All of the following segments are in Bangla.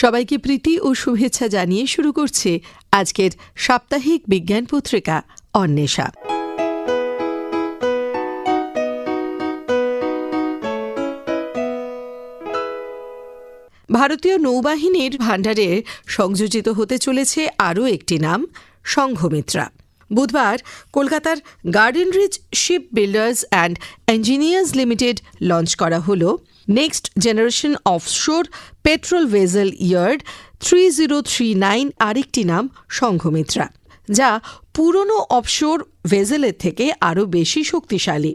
সবাইকে প্রীতি ও শুভেচ্ছা জানিয়ে শুরু করছে আজকের সাপ্তাহিক বিজ্ঞান পত্রিকা অন্বেষা। ভারতীয় নৌবাহিনীর ভাণ্ডারে সংযোজিত হতে চলেছে আরও একটি নাম, সংঘমিত্রা। বুধবার কলকাতার Garden Reach Shipbuilders and Engineers Limited launch করা হল next generation offshore patrol vessel yard 3039 আরেকটি নাম সংঘমিত্রা, যা পুরনো অফশোর ভেসেলের থেকে আরও বেশি শক্তিশালী।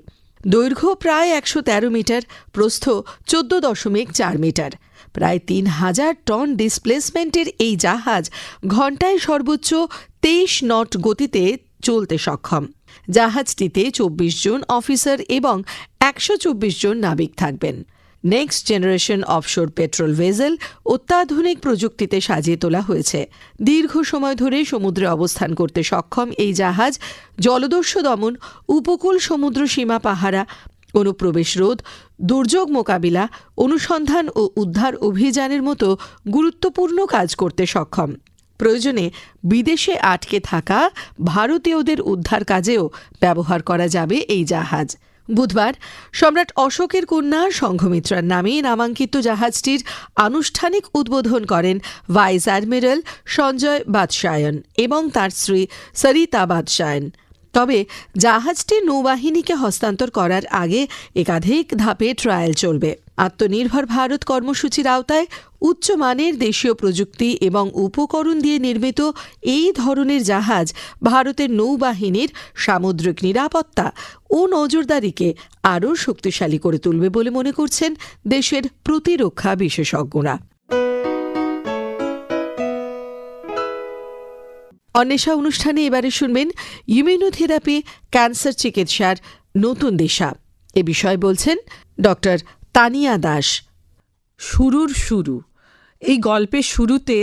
দৈর্ঘ্য প্রায় 113 মিটার, প্রস্থ 14.4 মিটার। প্রায় 3000 টন ডিসপ্লেসমেন্টের এই জাহাজ ঘণ্টায় সর্বোচ্চ 23 নট গতিতে চলতে সক্ষম। জাহাজটিতে 24 জন অফিসার এবং 124 জন নাবিক থাকবেন। Next generation offshore patrol vessel অত্যাধুনিক প্রযুক্তিতে সাজিয়ে তোলা হয়েছে। দীর্ঘ সময় ধরে সমুদ্রে অবস্থান করতে সক্ষম এই জাহাজ জলদস্যু দমন, উপকূল সমুদ্র সীমা পাহারা, অনুপ্রবেশ রোধ, দুর্যোগ মোকাবিলা, অনুসন্ধান ও উদ্ধার অভিযানের মতো গুরুত্বপূর্ণ কাজ করতে সক্ষম। প্রয়োজনে বিদেশে আটকে থাকা ভারতীয়দের উদ্ধার কাজেও ব্যবহার করা যাবে এই জাহাজ। বুধবার সম্রাট অশোকের কন্যা সংঘমিত্রার নামে নামাঙ্কিত জাহাজটির আনুষ্ঠানিক উদ্বোধন করেন ভাইস অ্যাডমিরাল সঞ্জয় বাদশায়ন এবং তাঁর স্ত্রী সরিতা বাদশায়ন। তবে জাহাজটি নৌবাহিনীকে হস্তান্তর করার আগে একাধিক ধাপে ট্রায়াল চলবে। আত্মনির্ভর ভারত কর্মসূচির আওতায় উচ্চমানের দেশীয় প্রযুক্তি এবং উপকরণ দিয়ে নির্মিত এই ধরনের জাহাজ ভারতের নৌবাহিনীর সামুদ্রিক নিরাপত্তা ও নজরদারিকে আরও শক্তিশালী করে তুলবে বলে মনে করছেন দেশের প্রতিরক্ষা বিশেষজ্ঞরা। অন্বেষা অনুষ্ঠানে এবারে শুনবেন ইমিউনোথেরাপি ক্যান্সার চিকিৎসার নতুন দিশা। এ বিষয়ে বলছেন ডক্টর তানিয়া দাস। শুরুর শুরু, এই গল্পের শুরুতে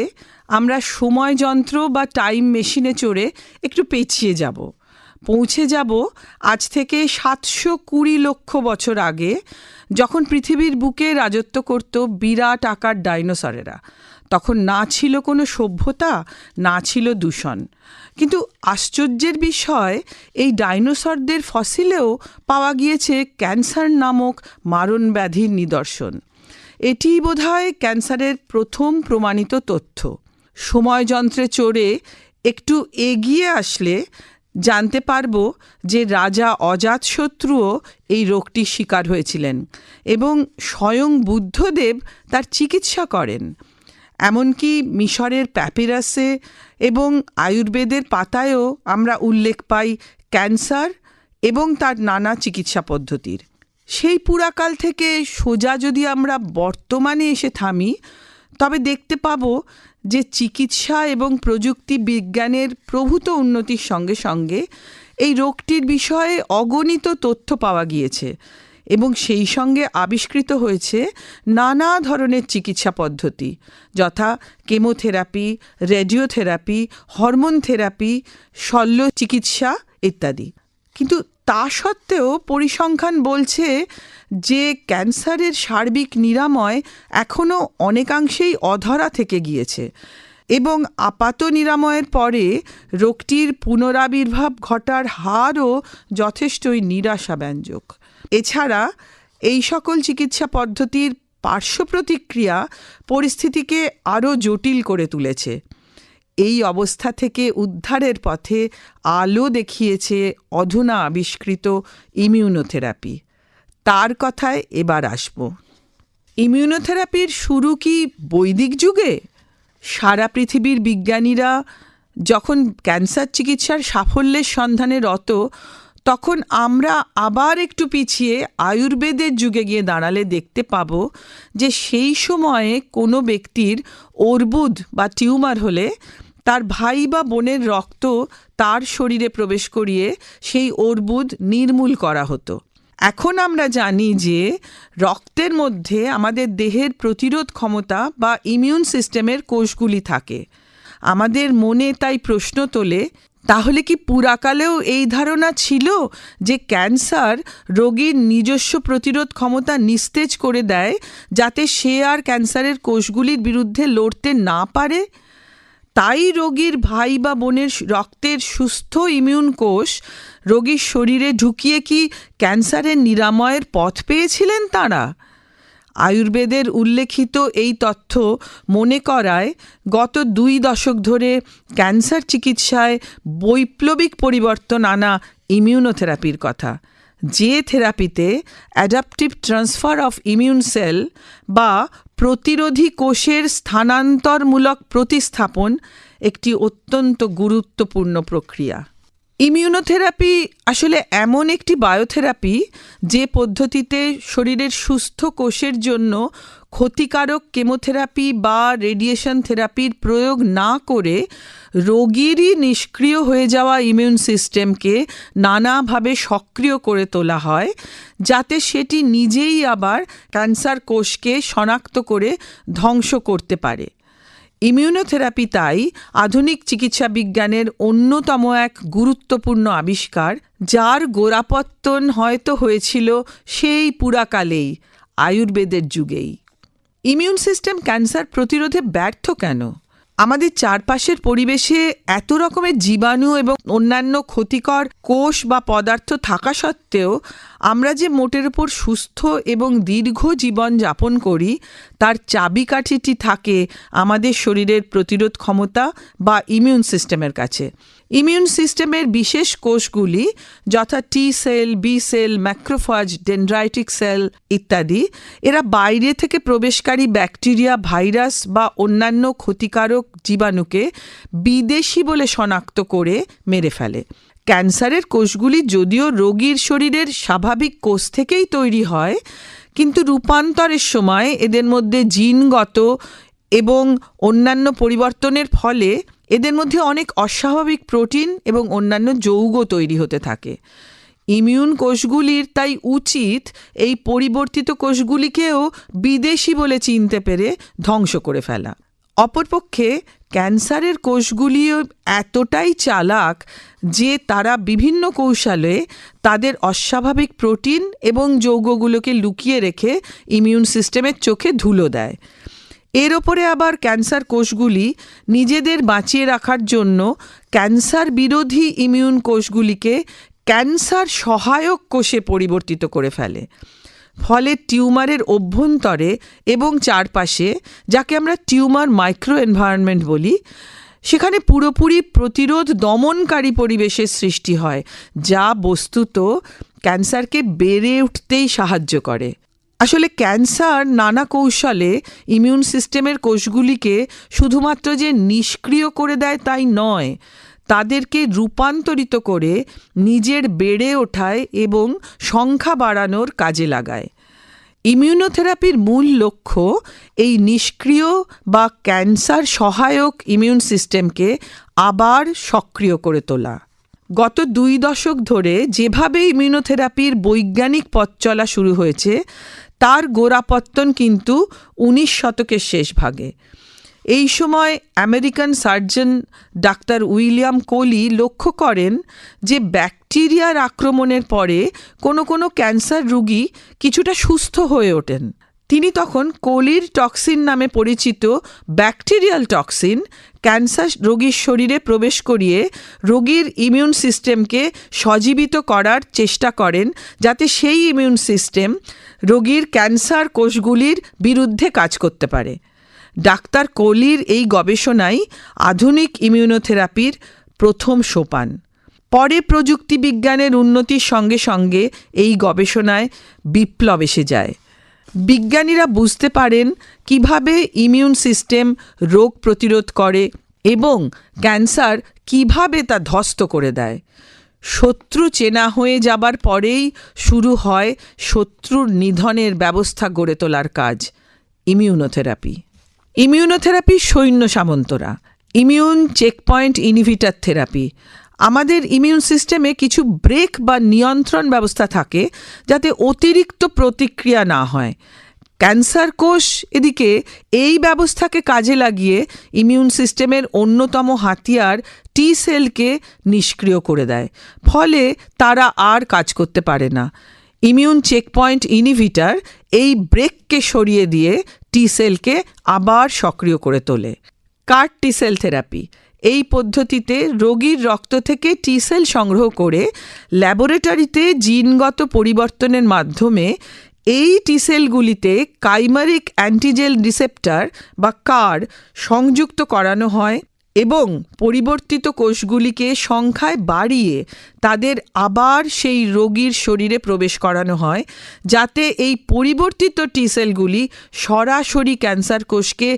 আমরা সময় যন্ত্র বা টাইম মেশিনে চড়ে একটু পেছিয়ে যাব, পৌঁছে যাব আজ থেকে 720 লক্ষ বছর আগে, যখন পৃথিবীর বুকে রাজত্ব করত বিরাট আকার ডাইনোসরেরা। তখন না ছিল কোনো সভ্যতা, না ছিল দূষণ। কিন্তু আশ্চর্যের বিষয়, এই ডাইনোসরদের ফসিলেও পাওয়া গিয়েছে ক্যান্সার নামক মারণ ব্যাধির নিদর্শন। এটিই বোধহয় ক্যান্সারের প্রথম প্রমাণিত তথ্য। সময়যন্ত্রে চড়ে একটু এগিয়ে আসলে জানতে পারব যে রাজা অজাতশত্রুও এই রোগটির শিকার হয়েছিলেন এবং স্বয়ং বুদ্ধদেব তার চিকিৎসা করেন। এমনকি মিশরের প্যাপিরাসে এবং আয়ুর্বেদের পাতায়ও আমরা উল্লেখ পাই ক্যান্সার এবং তার নানা চিকিৎসা পদ্ধতির। সেই পুরাকাল থেকে সোজা যদি আমরা বর্তমানে এসে থামি, তবে দেখতে পাব যে চিকিৎসা এবং প্রযুক্তি বিজ্ঞানের প্রভূত উন্নতির সঙ্গে সঙ্গে এই রোগটির বিষয়ে অগণিত তথ্য পাওয়া গিয়েছে এবং সেই সঙ্গে আবিষ্কৃত হয়েছে নানা ধরনের চিকিৎসা পদ্ধতি, যথা কেমোথেরাপি, রেডিওথেরাপি, হরমোন থেরাপি, শল্য চিকিৎসা ইত্যাদি। কিন্তু তা সত্ত্বেও পরিসংখ্যান বলছে যে ক্যান্সারের সার্বিক নিরাময় এখনও অনেকাংশেই অধরা থেকে গিয়েছে এবং আপাত নিরাময়ের পরে রোগটির পুনরাবির্ভাব ঘটার হারও যথেষ্টই নিরাশাব্যঞ্জক। এছাড়া এই সকল চিকিৎসা পদ্ধতির পার্শ্ব প্রতিক্রিয়া পরিস্থিতিকে আরও জটিল করে তুলেছে। এই অবস্থা থেকে উদ্ধারের পথে আলো দেখিয়েছে অধুনা আবিষ্কৃত ইমিউনোথেরাপি। তার কথায় এবার আসব। ইমিউনোথেরাপির শুরু কি বৈদিক যুগে? সারা পৃথিবীর বিজ্ঞানীরা যখন ক্যান্সার চিকিৎসার সাফল্যের সন্ধানে রত, তখন আমরা আবার একটু পিছিয়ে আয়ুর্বেদের যুগে গিয়ে দাঁড়ালে দেখতে পাব যে সেই সময়ে কোনো ব্যক্তির অর্বুদ বা টিউমার হলে তার ভাই বা বোনের রক্ত তার শরীরে প্রবেশ করিয়ে সেই অর্বুদ নির্মূল করা হতো। এখন আমরা জানি যে রক্তের মধ্যে আমাদের দেহের প্রতিরোধ ক্ষমতা বা ইমিউন সিস্টেমের কোষগুলি থাকে। আমাদের মনে তাই প্রশ্ন তোলে তাহলে কি পুরাকালেও এই ধারণা ছিল যে ক্যান্সার রোগীর নিজস্ব প্রতিরোধ ক্ষমতা নিস্তেজ করে দেয়, যাতে সে আর ক্যান্সারের কোষগুলির বিরুদ্ধে লড়তে না পারে? তাই রোগীর ভাই বা বোনের রক্তের সুস্থ ইমিউন কোষ রোগীর শরীরে ঢুকিয়ে কি ক্যান্সারের নিরাময়ের পথ পেয়েছিলেন তাঁরা? আয়ুর্বেদের উল্লেখিত এই তথ্য মনে করায় গত 2 দশক ধরে ক্যান্সার চিকিৎসায় বৈপ্লবিক পরিবর্তন আনা ইমিউনোথেরাপির কথা, যে থেরাপিতে adaptive transfer of immune cell বা প্রতিরোধী কোষের স্থানান্তরমূলক প্রতিস্থাপন একটি অত্যন্ত গুরুত্বপূর্ণ প্রক্রিয়া। ইমিউনোথেরাপি আসলে এমন একটি বায়োথেরাপি যে পদ্ধতিতে শরীরের সুস্থ কোষের জন্য ক্ষতিকারক কেমোথেরাপি বা রেডিয়েশন থেরাপির প্রয়োগ না করে রোগীরই নিষ্ক্রিয় হয়ে যাওয়া ইমিউন সিস্টেমকে নানাভাবে সক্রিয় করে তোলা হয়, যাতে সেটি নিজেই আবার ক্যান্সার কোষকে শনাক্ত করে ধ্বংস করতে পারে। ইমিউনোথেরাপি তাই আধুনিক চিকিৎসা বিজ্ঞানের অন্যতম এক গুরুত্বপূর্ণ আবিষ্কার, যার গোড়াপত্তন হয়তো হয়েছিল সেই পুরাকালেই, আয়ুর্বেদের যুগেই। ইমিউন সিস্টেম ক্যান্সার প্রতিরোধে ব্যর্থ কেন? আমাদের চারপাশের পরিবেশে এত রকমের জীবাণু এবং অন্যান্য ক্ষতিকর কোষ বা পদার্থ থাকা সত্ত্বেও আমরা যে মোটের উপর সুস্থ এবং দীর্ঘ জীবন যাপন করি, তার চাবিকাঠিটি থাকে আমাদের শরীরের প্রতিরোধ ক্ষমতা বা ইমিউন সিস্টেমের কাছে। ইমিউন সিস্টেমের বিশেষ কোষগুলি যথা T cell, B cell, macrophage, dendritic cell ইত্যাদি, এরা বাইরে থেকে প্রবেশকারী ব্যাকটেরিয়া, ভাইরাস বা অন্যান্য ক্ষতিকারক জীবাণুকে বিদেশি বলে শনাক্ত করে মেরে ফেলে। ক্যান্সারের কোষগুলি যদিও রোগীর শরীরের স্বাভাবিক কোষ থেকেই তৈরি হয়, কিন্তু রূপান্তরের সময় এদের মধ্যে জিনগত এবং অন্যান্য পরিবর্তনের ফলে এদের মধ্যে অনেক অস্বাভাবিক প্রোটিন এবং অন্যান্য যৌগ তৈরি হতে থাকে। ইমিউন কোষগুলির তাই উচিত এই পরিবর্তিত কোষগুলিকেও বিদেশি বলে চিনতে পেরে ধ্বংস করে ফেলা। অপরপক্ষে ক্যান্সারের কোষগুলিও এতটাই চালাক যে তারা বিভিন্ন কৌশলে তাদের অস্বাভাবিক প্রোটিন এবং যৌগগুলোকে লুকিয়ে রেখে ইমিউন সিস্টেমের চোখে ধুলো দেয়। এর ওপরে আবার ক্যান্সার কোষগুলি নিজেদের বাঁচিয়ে রাখার জন্য ক্যান্সার বিরোধী ইমিউন কোষগুলিকে ক্যান্সার সহায়ক কোষে পরিবর্তিত করে ফেলে। ফলে টিউমারের অভ্যন্তরে এবং চারপাশে, যাকে আমরা টিউমার মাইক্রো এনভায়রনমেন্ট বলি, সেখানে পুরোপুরি প্রতিরোধ দমনকারী পরিবেশের সৃষ্টি হয়, যা বস্তুত ক্যান্সারকে বেড়ে উঠতেই সাহায্য করে। আসলে ক্যান্সার নানা কৌশলে ইমিউন সিস্টেমের কোষগুলিকে শুধুমাত্র যে নিষ্ক্রিয় করে দেয় তাই নয়, তাদেরকে রূপান্তরিত করে নিজের বেড়ে ওঠায় এবং সংখ্যা বাড়ানোর কাজে লাগায়। ইমিউনোথেরাপির মূল লক্ষ্য এই নিষ্ক্রিয় বা ক্যান্সার সহায়ক ইমিউন সিস্টেমকে আবার সক্রিয় করে তোলা। গত 2 দশক ধরে যেভাবে ইমিউনোথেরাপির বৈজ্ঞানিক পথ চলা শুরু হয়েছে, তার গোড়াপত্তন কিন্তু 19 শতকের শেষ ভাগে। এই সময় American surgeon doctor William Koli লক্ষ্য করেন যে ব্যাকটেরিয়ার আক্রমণের পরে কোনো কোনো ক্যান্সার রোগী কিছুটা সুস্থ হয়ে ওঠেন। তিনি তখন কোলির টক্সিন নামে পরিচিত ব্যাকটেরিয়াল টক্সিন ক্যান্সার রোগীর শরীরে প্রবেশ করিয়ে রোগীর ইমিউন সিস্টেমকে সজীবিত করার চেষ্টা করেন, যাতে সেই ইমিউন সিস্টেম রোগীর ক্যান্সার কোষগুলির বিরুদ্ধে কাজ করতে পারে। ডাক্তার কোলির এই গবেষণাই আধুনিক ইমিউনোথেরাপির প্রথম সোপান। পরে প্রযুক্তিবিজ্ঞানের উন্নতির সঙ্গে সঙ্গে এই গবেষণায় বিপ্লব এসে যায়। বিজ্ঞানীরা বুঝতে পারেন কিভাবে ইমিউন সিস্টেম রোগ প্রতিরোধ করে এবং ক্যান্সার কিভাবে তা ধ্বস্ত করে দেয়। শত্রু চেনা হয়ে যাবার পরেই শুরু হয় শত্রুর নিধনের ব্যবস্থা গড়ে তোলার কাজ, ইমিউনোথেরাপি। ইমিউনোথেরাপি সৈন্য সামন্তরা, ইমিউন চেকপয়েন্ট ইনহিবিটর থেরাপি। আমাদের ইমিউন সিস্টেমে কিছু ব্রেক বা নিয়ন্ত্রণ ব্যবস্থা থাকে, যাতে অতিরিক্ত প্রতিক্রিয়া না হয়। ক্যান্সার কোষ এদিকে এই ব্যবস্থাকে কাজে লাগিয়ে ইমিউন সিস্টেমের অন্যতম হাতিয়ার টি সেলকে নিষ্ক্রিয় করে দেয়, ফলে তারা আর কাজ করতে পারে না। ইমিউন চেকপয়েন্ট ইনহিবিটর এই ব্রেককে সরিয়ে দিয়ে টি সেলকে আবার সক্রিয় করে তোলে। কার টি সেল থেরাপি এই পদ্ধতিতে রোগীর রক্ত থেকে টি সেল সংগ্রহ করে ল্যাবরেটরিতে জিনগত পরিবর্তনের মাধ্যমে এই টি সেলগুলিতে কাইমারিক অ্যান্টিজেন রিসেপ্টর বা কার সংযুক্ত করানো হয় এবং পরিবর্তিত কোষগুলিকে সংখ্যায় বাড়িয়ে তাদের আবার সেই রোগীর শরীরে প্রবেশ করানো হয়, যাতে এই পরিবর্তিত টি সেলগুলি সরাসরি ক্যান্সার কোষকে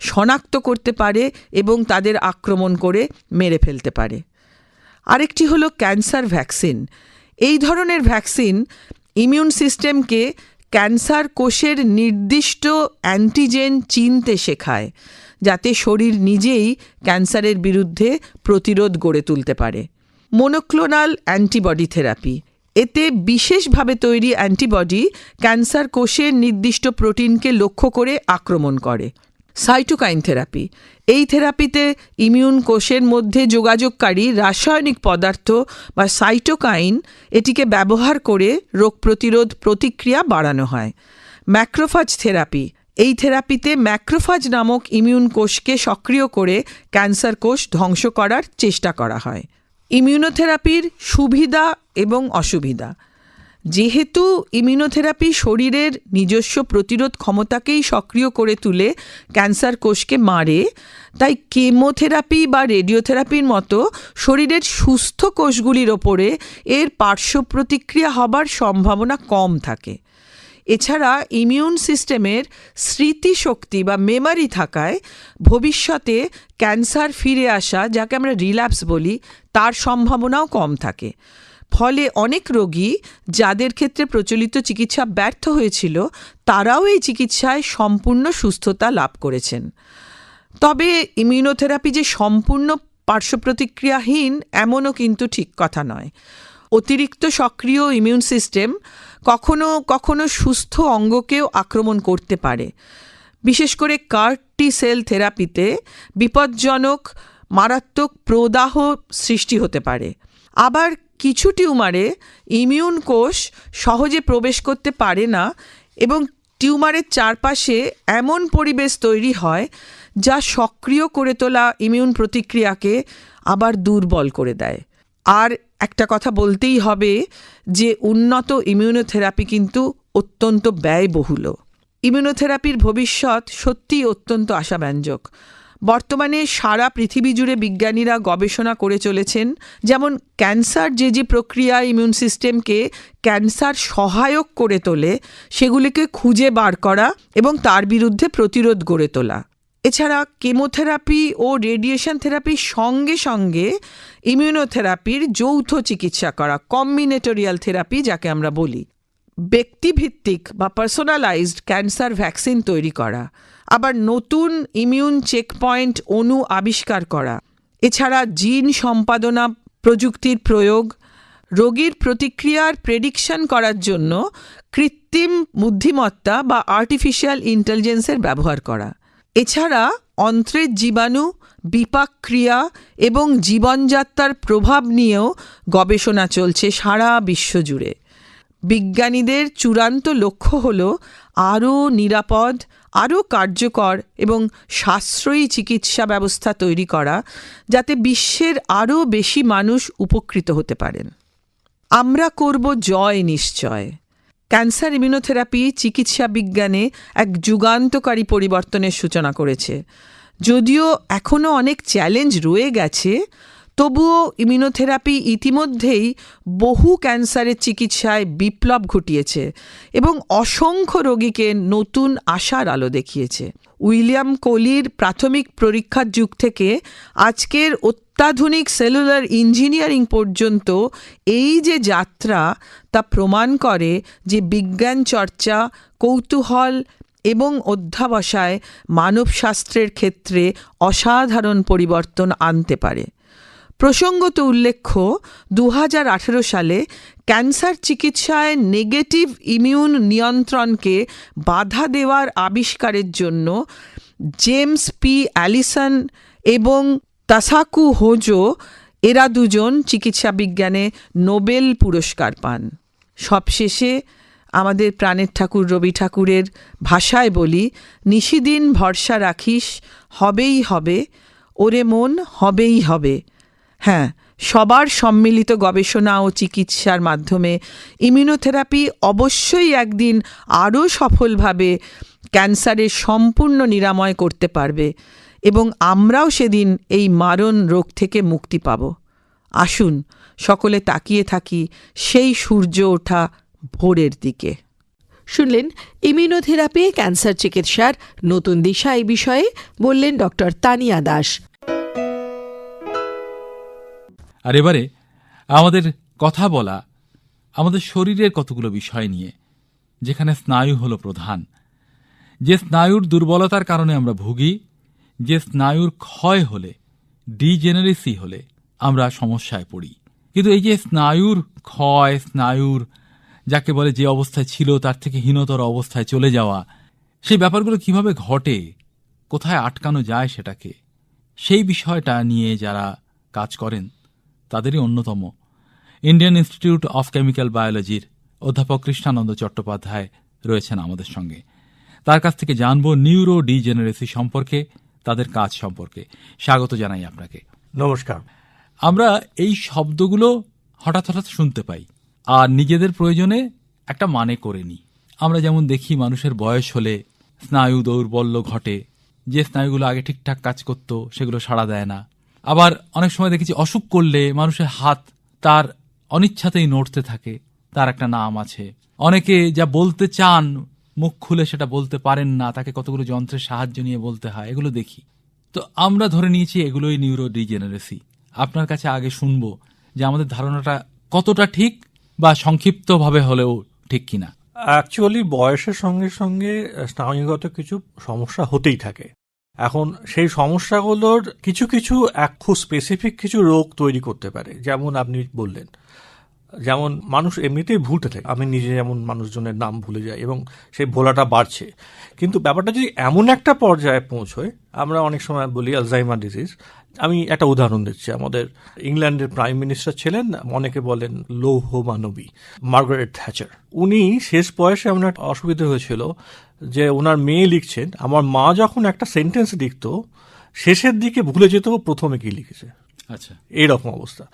শনাক্ত করতে পারে এবং তাদের আক্রমণ করে মেরে ফেলতে পারে। আরেকটি হলো ক্যান্সার ভ্যাকসিন। এই ধরনের ভ্যাকসিন ইমিউন সিস্টেমকে ক্যান্সার কোষের নির্দিষ্ট অ্যান্টিজেন চিনতে শেখায়, যাতে শরীর নিজেই ক্যান্সারের বিরুদ্ধে প্রতিরোধ গড়ে তুলতে পারে। মনোক্লোনাল অ্যান্টিবডি থেরাপি, এতে বিশেষভাবে তৈরি অ্যান্টিবডি ক্যান্সার কোষের নির্দিষ্ট প্রোটিনকে লক্ষ্য করে আক্রমণ করে। সাইটোকাইন থেরাপি, এই থেরাপিতে ইমিউন কোষের মধ্যে যোগাযোগকারী রাসায়নিক পদার্থ বা সাইটোকাইন এটিকে ব্যবহার করে রোগ প্রতিরোধ প্রতিক্রিয়া বাড়ানো হয়। ম্যাক্রোফাজ থেরাপি, এই থেরাপিতে ম্যাক্রোফাজ নামক ইমিউন কোষকে সক্রিয় করে ক্যান্সার কোষ ধ্বংস করার চেষ্টা করা হয়। ইমিউনোথেরাপির সুবিধা এবং অসুবিধা, যেহেতু ইমিউনোথেরাপি শরীরের নিজস্ব প্রতিরোধ ক্ষমতাকেই সক্রিয় করে তুলে ক্যান্সার কোষকে মারে, তাই কেমোথেরাপি বা রেডিওথেরাপির মতো শরীরের সুস্থ কোষগুলির ওপরে এর পার্শ্ব প্রতিক্রিয়া হবার সম্ভাবনা কম থাকে। এছাড়া ইমিউন সিস্টেমের স্মৃতিশক্তি বা মেমারি থাকায় ভবিষ্যতে ক্যান্সার ফিরে আসা, যাকে আমরা রিল্যাপস বলি, তার সম্ভাবনাও কম থাকে। ফলে অনেক রোগী যাদের ক্ষেত্রে প্রচলিত চিকিৎসা ব্যর্থ হয়েছিল, তারাও এই চিকিৎসায় সম্পূর্ণ সুস্থতা লাভ করেছেন। তবে ইমিউনোথেরাপি যে সম্পূর্ণ পার্শ্বপ্রতিক্রিয়াহীন এমনও কিন্তু ঠিক কথা নয়। অতিরিক্ত সক্রিয় ইমিউন সিস্টেম কখনো কখনো সুস্থ অঙ্গকেও আক্রমণ করতে পারে। বিশেষ করে কার টি সেল থেরাপিতে বিপজ্জনক মারাত্মক প্রদাহ সৃষ্টি হতে পারে। আবার কিছু টিউমারে ইমিউন কোষ সহজে প্রবেশ করতে পারে না এবং টিউমারের চারপাশে এমন পরিবেশ তৈরি হয় যা সক্রিয় করে তোলা ইমিউন প্রতিক্রিয়াকে আবার দুর্বল করে দেয়। আর একটা কথা বলতেই হবে যে উন্নত ইমিউনোথেরাপি কিন্তু অত্যন্ত ব্যয়বহুল। ইমিউনোথেরাপির ভবিষ্যৎ সত্যিই অত্যন্ত আশাব্যঞ্জক। বর্তমানে সারা পৃথিবী জুড়ে বিজ্ঞানীরা গবেষণা করে চলেছেন, যেমন ক্যান্সার যে প্রক্রিয়া ইমিউন সিস্টেমকে ক্যান্সার সহায়ক করে তোলে সেগুলিকে খুঁজে বার করা এবং তার বিরুদ্ধে প্রতিরোধ গড়ে তোলা। এছাড়া কেমোথেরাপি ও রেডিয়েশন থেরাপির সঙ্গে সঙ্গে ইমিউনোথেরাপির যৌথ চিকিৎসা করা, কম্বিনেটোরিয়াল থেরাপি যাকে আমরা বলি, ব্যক্তিভিত্তিক বা পার্সোনালাইজড ক্যান্সার ভ্যাকসিন তৈরি করা, আবার নতুন ইমিউন চেকপয়েন্ট অণু আবিষ্কার করা, এছাড়া জিন সম্পাদনা প্রযুক্তির প্রয়োগ, রোগীর প্রতিক্রিয়ার প্রেডিকশন করার জন্য কৃত্রিম বুদ্ধিমত্তা বা আর্টিফিশিয়াল ইন্টেলিজেন্সের ব্যবহার করা, এছাড়া অন্ত্রের জীবাণু, বিপাক ক্রিয়া এবং জীবনযাত্রার প্রভাব নিয়েও গবেষণা চলছে সারা বিশ্বজুড়ে। বিজ্ঞানীদের চূড়ান্ত লক্ষ্য হল আরও নিরাপদ, আরও কার্যকর এবং সাশ্রয়ী চিকিৎসা ব্যবস্থা তৈরি করা, যাতে বিশ্বের আরও বেশি মানুষ উপকৃত হতে পারেন। আমরা করব জয় নিশ্চয়। ক্যান্সার ইমিউনোথেরাপি চিকিৎসা বিজ্ঞানে এক যুগান্তকারী পরিবর্তনের সূচনা করেছে। যদিও এখনও অনেক চ্যালেঞ্জ রয়ে গেছে, তবুও ইমিউনোথেরাপি ইতিমধ্যেই বহু ক্যান্সারের চিকিৎসায় বিপ্লব ঘটিয়েছে এবং অসংখ্য রোগীকে নতুন আশার আলো দেখিয়েছে। উইলিয়াম কোলির প্রাথমিক পরীক্ষার যুগ থেকে আজকের অত্যাধুনিক সেলুলার ইঞ্জিনিয়ারিং পর্যন্ত এই যে যাত্রা, তা প্রমাণ করে যে বিজ্ঞান চর্চা, কৌতূহল এবং অধ্যাবসায় মানবশাস্ত্রের ক্ষেত্রে অসাধারণ পরিবর্তন আনতে পারে। প্রসঙ্গত উল্লেখ্য 2018 সালে ক্যান্সার চিকিৎসায় নেগেটিভ ইমিউন নিয়ন্ত্রণকে বাধা দেওয়ার আবিষ্কারের জন্য জেমস পি অ্যালিসন এবং তাসাকু হোজো এরা দুজন চিকিৎসা বিজ্ঞানে নোবেল পুরস্কার পান। সবশেষে আমাদের প্রাণের ঠাকুর রবি ঠাকুরের ভাষায় বলি, নিশিদিন ভরসা রাখিস, হবেই হবে, ওরে মন হবেই হবে। হ্যাঁ, সবার সম্মিলিত গবেষণা ও চিকিৎসার মাধ্যমে ইমিউনোথেরাপি অবশ্যই একদিন আরও সফলভাবে ক্যান্সারের সম্পূর্ণ নিরাময় করতে পারবে এবং আমরাও সেদিন এই মারণ রোগ থেকে মুক্তি পাব। আসুন সকলে তাকিয়ে থাকি সেই সূর্য ওঠা ভোরের দিকে। শুনলেন ইমিউনোথেরাপি ক্যান্সার চিকিৎসার নতুন দিশা, এই বিষয়ে বললেন ডক্টর তানিয়া দাস। আর এবারে আমাদের কথা বলা আমাদের শরীরের কতগুলো বিষয় নিয়ে, যেখানে স্নায়ু হলো প্রধান। যে স্নায়ুর দুর্বলতার কারণে আমরা ভুগি, যে স্নায়ুর ক্ষয় হলে, ডিজেনারেসি হলে আমরা সমস্যায় পড়ি। কিন্তু এই যে স্নায়ুর ক্ষয়, স্নায়ুর যাকে বলে যে অবস্থায় ছিল তার থেকে হীনতর অবস্থায় চলে যাওয়া, সেই ব্যাপারগুলো কিভাবে ঘটে, কোথায় আটকানো যায় সেটাকে, সেই বিষয়টা নিয়ে যারা কাজ করেন তাদেরই অন্যতম ইন্ডিয়ান ইনস্টিটিউট অফ কেমিক্যাল বায়োলজির অধ্যাপক কৃষ্ণানন্দ চট্টোপাধ্যায় রয়েছেন আমাদের সঙ্গে। তার কাছ থেকে জানব নিউরো ডিজেনারেসি সম্পর্কে, তাদের কাজ সম্পর্কে। স্বাগত জানাই আপনাকে। নমস্কার। আমরা এই শব্দগুলো হঠাৎ হঠাৎ শুনতে পাই আর নিজেদের প্রয়োজনে একটা মানে করে নিই। আমরা যেমন দেখি মানুষের বয়স হলে স্নায়ু দৌর্বল্য ঘটে, যে স্নায়ুগুলো আগে ঠিকঠাক কাজ করত সেগুলো সাড়া দেয় না। আবার অনেক সময় দেখেছি অসুখ করলে মানুষের হাত তার অনিচ্ছাতেই নড়তে থাকে, তার একটা নাম আছে। অনেকে যা বলতে চান মুখ খুলে সেটা বলতে পারেন না, তাকে কতগুলো যন্ত্রের সাহায্য নিয়ে বলতে হয়, এগুলো দেখি। তো আমরা ধরে নিয়েছি এগুলোই নিউরো ডিজেনারেসি। আপনার কাছে আগে শুনবো যে আমাদের ধারণাটা কতটা ঠিক বা সংক্ষিপ্তভাবে হলেও ঠিক কিনা। অ্যাকচুয়ালি বয়সের সঙ্গে সঙ্গে স্নায়ুগত কিছু সমস্যা হতেই থাকে। এখন সেই সমস্যাগুলোর কিছু কিছু খুব স্পেসিফিক কিছু রোগ তৈরি করতে পারে। যেমন আপনি বললেন, যেমন মানুষ এমনিতেই ভুলতে থাকে। আমি নিজে যেমন মানুষজনের নাম ভুলে যাই এবং সেই ভোলাটা বাড়ছে। কিন্তু ব্যাপারটা যদি এমন একটা পর্যায়ে পৌঁছয়, আমরা অনেক সময় বলি আলজাইমার ডিজিজ। আমি একটা উদাহরণ দিচ্ছি। আমাদের ইংল্যান্ডের প্রাইম মিনিস্টার ছিলেন, অনেকে বলেন লৌহ মানবী, মার্গারেট থ্যাচার। উনি শেষ বয়সে এমন একটা অসুবিধা হয়েছিল যে ওনার মেয়ে লিখছেন, আমার মা যখন একটা সেন্টেন্স লিখত শেষের দিকে ভুলে যেত প্রথমে কি লিখেছে। আচ্ছা, এইরকম অবস্থা।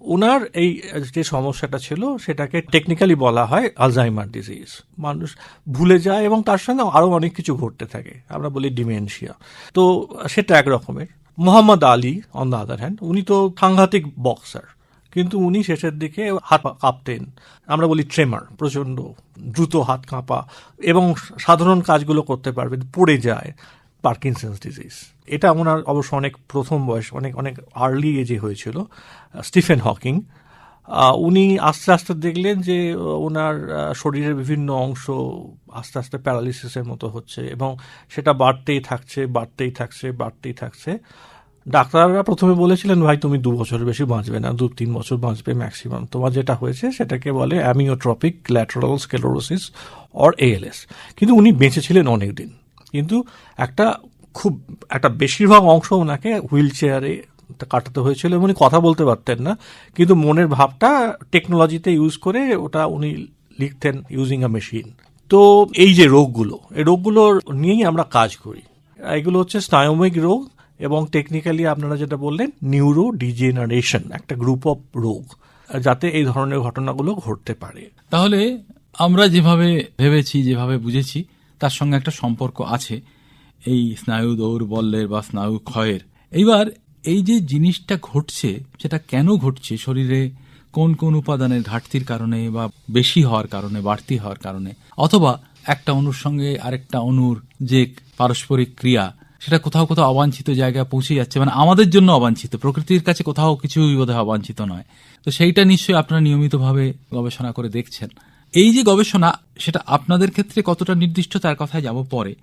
ওনার এই যে সমস্যাটা ছিল সেটাকে টেকনিক্যালি বলা হয় আলজাইমার ডিজিজ। মানুষ ভুলে যায় এবং তার সঙ্গে আরও অনেক কিছু ঘটতে থাকে, আমরা বলি ডিমেনশিয়া। তো সেটা এক রকমের। Mohammad Ali on the other hand, উনি তো সাংঘাতিক বক্সার, কিন্তু উনি শেষের দিকে হাত কাঁপতেন, আমরা বলি ট্রেমার, প্রচণ্ড দ্রুত হাত কাঁপা এবং সাধারণ কাজগুলো করতে পারবে, পড়ে যায়। পার্কিনসন্স ডিজিজ, এটা ওনার অবশ্য অনেক প্রথম বয়স, অনেক অনেক আর্লি এজে হয়েছিল। স্টিফেন হকিং, উনি আস্তে আস্তে দেখলেন যে ওনার শরীরের বিভিন্ন অংশ আস্তে আস্তে প্যারালিসিসের মতো হচ্ছে এবং সেটা বাড়তেই থাকছে। ডাক্তাররা প্রথমে বলেছিলেন, ভাই তুমি 2 বছরের বেশি বাঁচবে না, 2-3 বছর বাঁচবে ম্যাক্সিমাম। তোমার যেটা হয়েছে সেটাকে বলে অ্যামিওট্রপিক ল্যাটারাল স্ক্লেরোসিস অর ALS। কিন্তু উনি বেঁচেছিলেন অনেক দিন। কিন্তু একটা বেশিরভাগ অংশ ওনাকে হুইল চেয়ারে কাটাতে হয়েছিল এবং উনি কথা বলতে পারতেন না, কিন্তু মনের ভাবটা টেকনোলজিতে ইউজ করে ওটা উনি লিখতেন ইউজিং আ মেশিন। তো এই যে রোগগুলো, এই রোগগুলোর নিয়েই আমরা কাজ করি। এগুলো হচ্ছে স্নায়ুমিক রোগ এবং টেকনিক্যালি আপনারা যেটা বললেন নিউরো ডিজেনারেশন, একটা গ্রুপ অফ রোগ যাতে এই ধরনের ঘটনাগুলো ঘটতে পারে। তাহলে আমরা যেভাবে ভেবেছি, যেভাবে বুঝেছি, তার সঙ্গে একটা সম্পর্ক আছে এই স্নায়ু দৌর্বল্যের বা স্নায়ু ক্ষয়ের। এইবার এই যে জিনিসটা ঘটছে সেটা কেন ঘটছে, শরীরে কোন কোন উপাদানের ঘাটতির কারণে বা বেশি হওয়ার কারণে, বাড়তি হওয়ার কারণে, অথবা একটা অণুর সঙ্গে আরেকটা অণুর যে পারস্পরিক ক্রিয়া সেটা কোথাও কোথাও অবাঞ্ছিত জায়গায় পৌঁছে যাচ্ছে, মানে আমাদের জন্য অবাঞ্ছিত, প্রকৃতির কাছে কোথাও কিছুই বোধহয় অবাঞ্ছিত নয়। তো সেইটা নিশ্চয়ই আপনারা নিয়মিতভাবে গবেষণা করে দেখছেন। এই যে গবেষণা, সেটা আপনাদের ক্ষেত্রে কতটা নির্দিষ্ট তার কথায় যাব পরে,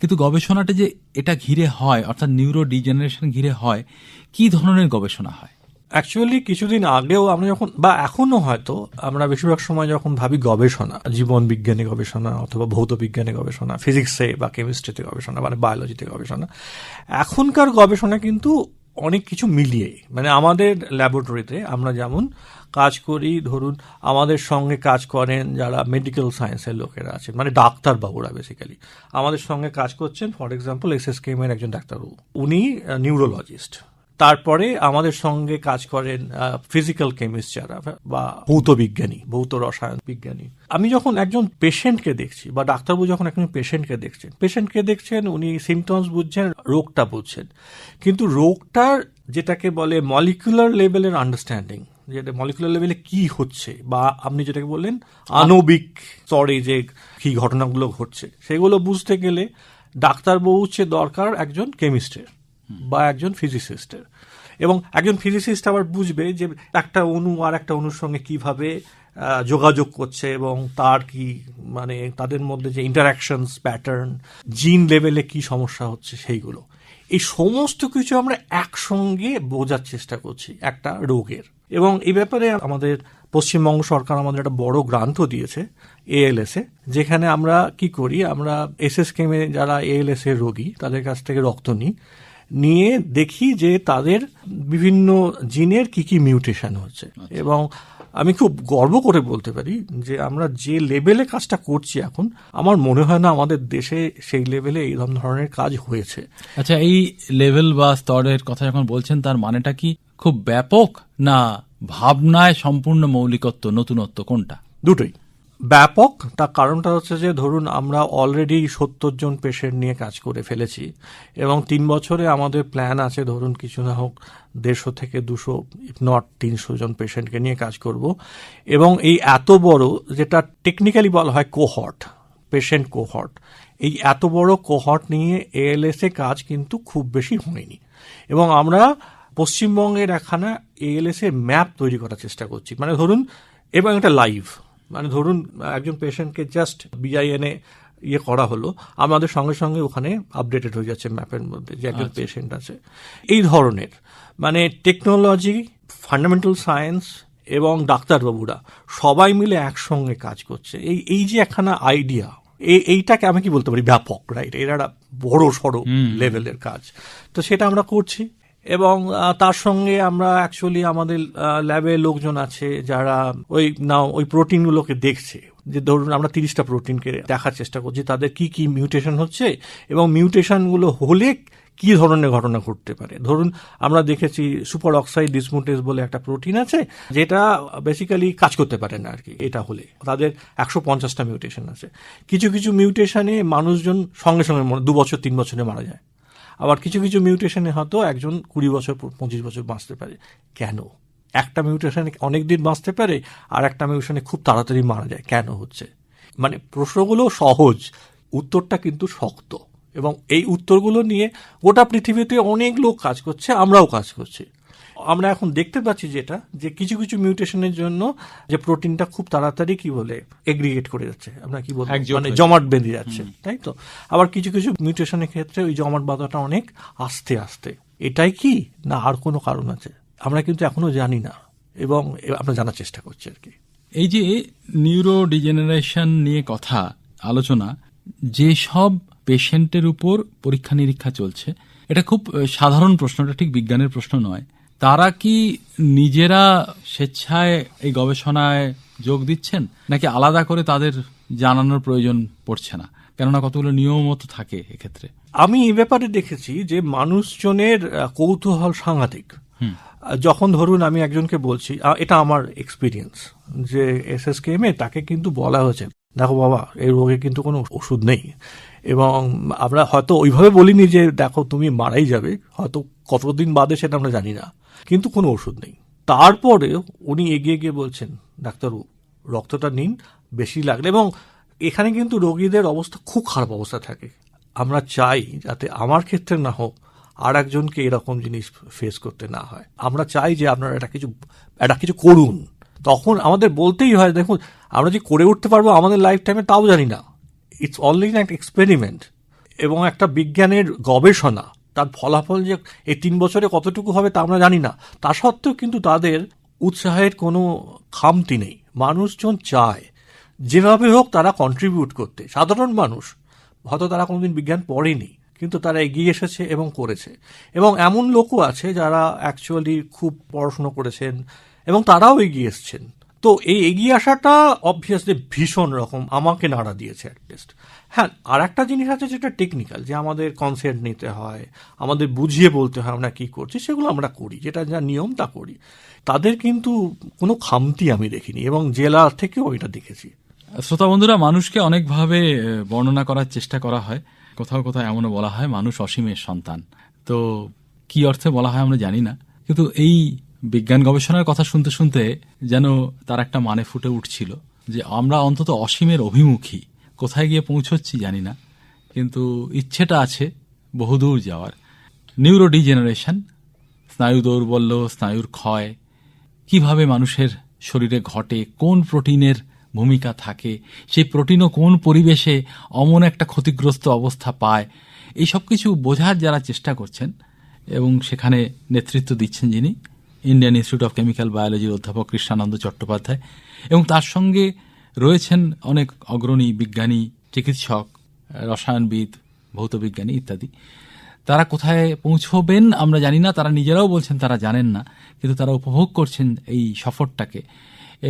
কিন্তু গবেষণাটা যে এটা ঘিরে হয়, অর্থাৎ নিউরো ডিজেনারেশন ঘিরে হয়, কি ধরনের গবেষণা হয়? অ্যাকচুয়ালি কিছুদিন আগেও আমরা যখন বা এখনো হয়তো আমরা বেশিরভাগ সময় যখন ভাবি গবেষণা, জীবন বিজ্ঞানে গবেষণা অথবা ভৌত বিজ্ঞানে গবেষণা, ফিজিক্সে বা কেমিস্ট্রিতে গবেষণা, মানে বায়োলজিতে গবেষণা, এখনকার গবেষণা কিন্তু অনেক কিছু মিলিয়ে, মানে আমাদের ল্যাবরেটরিতে আমরা যেমন কাজ করি, ধরুন আমাদের সঙ্গে কাজ করেন যারা মেডিকেল সায়েন্সের লোকেরা আছেন, মানে ডাক্তারবাবুরা বেসিক্যালি আমাদের সঙ্গে কাজ করছেন। ফর এক্সাম্পল SSKM এর একজন ডাক্তারবাবু, উনি নিউরোলজিস্ট। তারপরে আমাদের সঙ্গে কাজ করেন ফিজিক্যাল কেমিস্ট যারা বা ভৌত বিজ্ঞানী, ভৌত রসায়ন বিজ্ঞানী। আমি যখন একজন পেশেন্টকে দেখছি বা ডাক্তারবাবু যখন একজন পেশেন্টকে দেখছেন উনি সিমটমস বুঝছেন, রোগটা বুঝছেন, কিন্তু রোগটার যেটাকে বলে মলিকুলার লেভেলের আন্ডারস্ট্যান্ডিং, যেটা মলিকুলার লেভেলে কি হচ্ছে বা আপনি যেটাকে বললেন আণবিক স্তরে যে কি ঘটনাগুলো ঘটছে সেগুলো বুঝতে গেলে ডাক্তারবাবু চেয়ে দরকার একজন কেমিস্টের বা একজন ফিজিসিস্টের। এবং একজন ফিজিসিস্ট আবার বুঝবে যে একটা অণু আর একটা অণুর সঙ্গে কিভাবে যোগাযোগ করছে এবং তার কি মানে তাদের মধ্যে যে ইন্টারাকশনস প্যাটার্ন, জিন লেভেলে কি সমস্যা হচ্ছে সেইগুলো, এই সমস্ত কিছু আমরা একসঙ্গে বোঝার চেষ্টা করছি একটা রোগের। এবং এই ব্যাপারে আমাদের পশ্চিমবঙ্গ সরকার আমাদের একটা বড় গ্রান্টও দিয়েছে ALS এ, যেখানে আমরা কি করি, আমরা SSKM এ যারা ALS এর রোগী তাদের কাছ থেকে রক্ত নিয়ে দেখি যে তাদের বিভিন্ন জিনের কি কি মিউটেশন হচ্ছে। এবং আমি খুব গর্ব করে বলতে পারি যে আমরা যে লেভেলে কাজটা করছি এখন, আমার মনে হয় না আমাদের দেশে সেই লেভেলে এই ধরনের কাজ হয়েছে। আচ্ছা, এই লেভেল বা স্তরের কথা যখন বলছেন তার মানেটা কি খুব ব্যাপক, না ভাবনায় সম্পূর্ণ মৌলিকত্ব, নতুনত্ব, কোনটা? দুটোই ব্যাপক। তার কারণটা হচ্ছে যে ধরুন আমরা অলরেডি 70 জন পেশেন্ট নিয়ে কাজ করে ফেলেছি এবং 3 বছরে আমাদের প্ল্যান আছে ধরুন কিছু না হোক 150 থেকে 200 ইফ নট 300 জন পেশেন্টকে নিয়ে কাজ করব। এবং এই এত বড়, যেটা টেকনিক্যালি বলা হয় কোহর্ট, পেশেন্ট কোহর্ট, এই এত বড় কোহর্ট নিয়ে ALS এ কাজ কিন্তু খুব বেশি হয়নি। এবং আমরা পশ্চিমবঙ্গের একখানা ALS এর ম্যাপ তৈরি করার চেষ্টা করছি, মানে ধরুন, এবং এটা লাইভ, মানে ধরুন একজন পেশেন্টকে জাস্ট BIN এ করা হলো, আমাদের সঙ্গে সঙ্গে ওখানে আপডেটেড হয়ে যাচ্ছে ম্যাপের মধ্যে যে একজন পেশেন্ট আছে। এই ধরনের মানে টেকনোলজি, ফান্ডামেন্টাল সায়েন্স এবং ডাক্তারবাবুরা সবাই মিলে একসঙ্গে কাজ করছে। এই যে একখানা আইডিয়া, এইটাকে আমি কি বলতে পারি, ব্যাপক, রাইট? এরা একটা বড় সড়ো লেভেলের কাজ, তো সেটা আমরা করছি। এবং তার সঙ্গে আমরা অ্যাকচুয়ালি আমাদের ল্যাবে লোকজন আছে যারা ওই প্রোটিনগুলোকে দেখছে, যে ধরুন আমরা 30টা প্রোটিনকে দেখার চেষ্টা করছি তাদের কি কি মিউটেশন হচ্ছে এবং মিউটেশনগুলো হলে কি ধরনের ঘটনা ঘটতে পারে। ধরুন আমরা দেখেছি সুপার অক্সাইড ডিসমুটেজ বলে একটা প্রোটিন আছে যেটা বেসিক্যালি কাজ করতে পারে না আর কি, এটা হলে তাদের 150টা মিউটেশন আছে। কিছু কিছু মিউটেশনে মানুষজন সঙ্গে সঙ্গে 2 বছর 3 বছরে মারা যায়, আবার কিছু কিছু মিউটেশনে হয়তো একজন 20 বছর 25 বছর বাঁচতে পারে। কেন? একটা মিউটেশনে অনেক দিন বাঁচতে পারে আর একটা মিউটেশনে খুব তাড়াতাড়ি মারা যায়, কেন হচ্ছে? মানে প্রশ্নগুলো সহজ, উত্তরটা কিন্তু শক্ত। এবং এই উত্তরগুলো নিয়ে গোটা পৃথিবীতে অনেক লোক কাজ করছে, আমরাও কাজ করছি। আমরা এখন দেখতে পাচ্ছি যেটা, যে কিছু কিছু মিউটেশনের জন্য যে প্রোটিনটা খুব তাড়াতাড়ি কি বলে এগ্রিগেট করে যাচ্ছে, আমরা কি বলবো, মানে জমাট বেঁধে যাচ্ছে, তাই তো? আবার কিছু কিছু মিউটেশনের ক্ষেত্রে ওই জমাট বাঁধাটা অনেক আস্তে আস্তে। এটাই কি, না আর কোনো কারণ আছে? আমরা কিন্তু এখনো জানি না এবং আমরা জানার চেষ্টা করছি আর কি। এই যে নিউরো ডিজেনারেশন নিয়ে কথা আলোচনা, যে সব পেশেন্টের উপর পরীক্ষা নিরীক্ষা চলছে, এটা খুব সাধারণ প্রশ্ন, এটা ঠিক বিজ্ঞানের প্রশ্ন নয়। তারা কি নিজেরা স্বেচ্ছায় এই গবেষণায় যোগ দিচ্ছেন, নাকি আলাদা করে তাদের জানানোর প্রয়োজন পড়ছে না? কেননা কতগুলো নিয়মও তো থাকে এক্ষেত্রে। আমি এই ব্যাপারে দেখেছি যে মানুষজনের কৌতূহল সাংঘাতিক। যখন ধরুন আমি একজনকে বলছি, এটা আমার এক্সপিরিয়েন্স, যে SSKM এ তাকে কিন্তু বলা হয়েছে, দেখো বাবা এই রোগে কিন্তু কোনো ওষুধ নেই, এবং আমরা হয়তো ওইভাবে বলিনি যে দেখো তুমি মারাই যাবে, হয়তো কতদিন বাদে সেটা আমরা জানি না, কিন্তু কোনো ওষুধ নেই। তারপরে উনি এগিয়ে গিয়ে বলছেন, ডাক্তারবাবু রক্তটা নিন, বেশি লাগলে। এবং এখানে কিন্তু রোগীদের অবস্থা খুব খারাপ অবস্থা থাকে। আমরা চাই যাতে আমার ক্ষেত্রে না হোক, আর একজনকে এরকম জিনিস ফেস করতে না হয়। আমরা চাই যে আপনারা এটা কিছু করুন। তখন আমাদের বলতেই হয়, দেখুন আমরা যে করে উঠতে পারবো আমাদের লাইফ টাইমে তাও জানি না, ইটস অলরেডি একটা এক্সপেরিমেন্ট এবং একটা বিজ্ঞানের গবেষণা। তার ফলাফল যে এই 3 বছরে কতটুকু হবে তা আমরা জানি না। তা সত্ত্বেও কিন্তু তাদের উৎসাহের কোনো খামতি নেই। মানুষজন চায় যেভাবে হোক তারা কন্ট্রিবিউট করতে। সাধারণ মানুষ হয়তো তারা কোনোদিন বিজ্ঞান পড়েনি, কিন্তু তারা এগিয়ে এসেছে এবং করেছে। এবং এমন লোকও আছে যারা অ্যাকচুয়ালি খুব পড়াশুনো করেছেন এবং তারাও এগিয়ে এসছেন। তো এই এগিয়ে আসাটা অবভিয়াসলি ভীষণ রকম আমাকে নাড়া দিয়েছে অ্যাটলিস্ট। হ্যাঁ, আর একটা জিনিস আছে যেটা টেকনিক্যাল, যে আমাদের কনসেন্ট নিতে হয়, আমাদের বুঝিয়ে বলতে হয় আমরা কি করছি, সেগুলো আমরা করি, যেটা যা নিয়ম তা করি। তাদের কিন্তু কোনো খামতি আমি দেখিনি এবং জেলা থেকেও ওইটা দেখেছি। শ্রোতা বন্ধুরা, মানুষকে অনেকভাবে বর্ণনা করার চেষ্টা করা হয়। কোথাও কোথাও এমনও বলা হয় মানুষ অসীমের সন্তান। তো কি অর্থে বলা হয় আমরা জানি না, কিন্তু এই বিজ্ঞান গবেষণার কথা শুনতে শুনতে যেন তার একটা মানে ফুটে উঠছিল যে আমরা অন্তত অসীমের অভিমুখী। কোথায় গিয়ে পৌঁছচ্ছি জানি না, কিন্তু ইচ্ছেটা আছে বহুদূর যাওয়ার। নিউরোডিজেনারেশন, স্নায়ু দৌর্বল্য, স্নায়ুর ক্ষয় কিভাবে মানুষের শরীরে ঘটে, কোন প্রোটিনের ভূমিকা থাকে, সেই প্রোটিনও কোন পরিবেশে অমন একটা ক্ষতিগ্রস্ত অবস্থা পায়, এই সব কিছু বোঝার যারা চেষ্টা করছেন এবং সেখানে নেতৃত্ব দিচ্ছেন যিনি, ইন্ডিয়ান ইনস্টিটিউট অফ কেমিক্যাল বায়োলজির অধ্যাপক কৃষ্ণানন্দ চট্টোপাধ্যায়, এবং তার সঙ্গে রয়েছেন অনেক অগ্রণী বিজ্ঞানী, চিকিৎসক, রসায়নবিদ, ভৌতবিজ্ঞানী ইত্যাদি। তারা কোথায় পৌঁছবেন আমরা জানি না, তারা নিজেরাও বলছেন তারা জানেন না, কিন্তু তারা উপভোগ করছেন এই সফরটাকে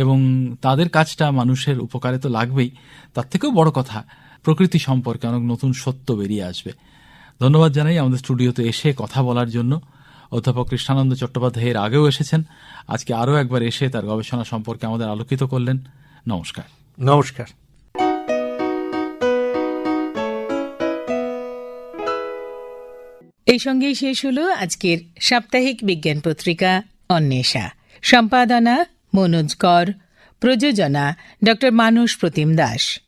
এবং তাদের কাজটা মানুষের উপকারে তো লাগবেই। তার থেকেও বড় কথা, প্রকৃতি সম্পর্কে অনেক নতুন সত্য বেরিয়ে আসবে। ধন্যবাদ জানাই আমাদের স্টুডিওতে এসে কথা বলার জন্য। অধ্যাপক কৃষ্ণানন্দ চট্টোপাধ্যায় এর আগেও এসেছেন, আজকে আরও একবার এসে তার গবেষণা সম্পর্কে আমাদের আলোকিত করলেন। নমস্কার। নমস্কার। এই সঙ্গেই শেষ হলো আজকের সাপ্তাহিক বিজ্ঞান পত্রিকা অন্বেষা। সম্পাদনা মনোজ কর, প্রযোজনা ডক্টর মানস প্রতিম দাস।